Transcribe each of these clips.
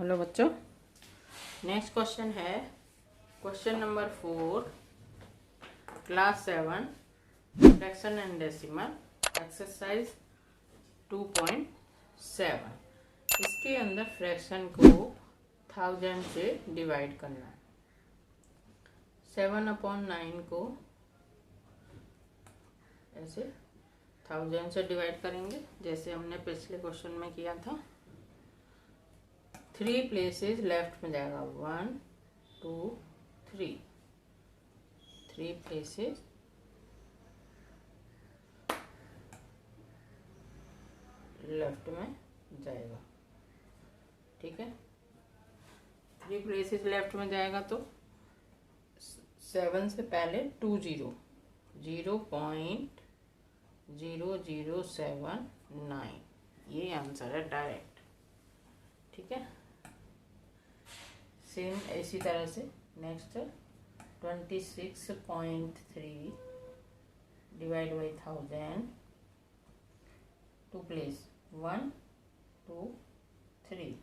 Hello बच्चों, next question है question number 4 class 7 fraction and decimal exercise 2.7। इसके अंदर फ्रैक्शन को 1000 से डिवाइड करना है। 7/9 को ऐसे 1000 से डिवाइड करेंगे जैसे हमने पिछले क्वेश्चन में किया था। 3 प्लेसेस लेफ्ट में जाएगा 1 2 3 3 प्लेसेस लेफ्ट में जाएगा। ठीक है, 3 प्लेसेस लेफ्ट में जाएगा तो 7 से पहले 2 0 0.0079 ये आंसर है डायरेक्ट। ठीक है, सेम इसी तरह से next 26.3 divide by 1000 to place 1 2 3।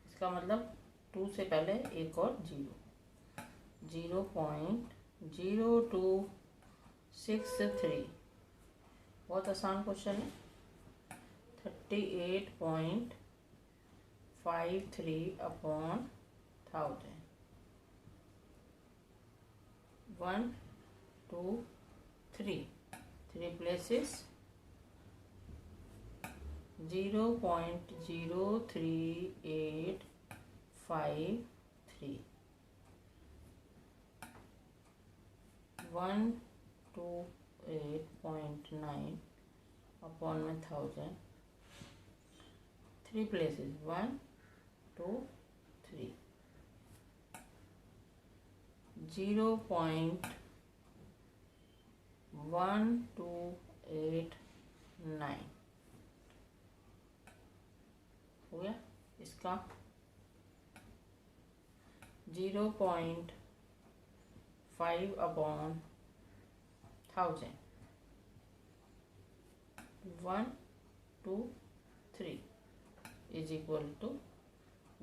इसका मतलब 2 से पहले एक और 0.0263। बहुत आसान क्वेश्चन है। 38.53/1000 1 2 3 3 प्लेसेस 0.03853 128.9/1000 3 places 1 2 3 0.1289 हो गया। इसका 0.5/1000 1 2 3 इज इक्वल टू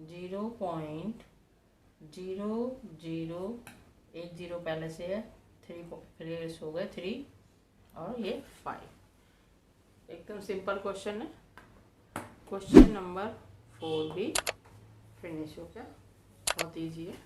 0.0080 पहले से है, 3 प्लेस हो गए 3 और ये 5। एकदम सिंपल क्वेश्चन है। क्वेश्चन नंबर 4 भी फिनिश हो गया, बहुत इजी है।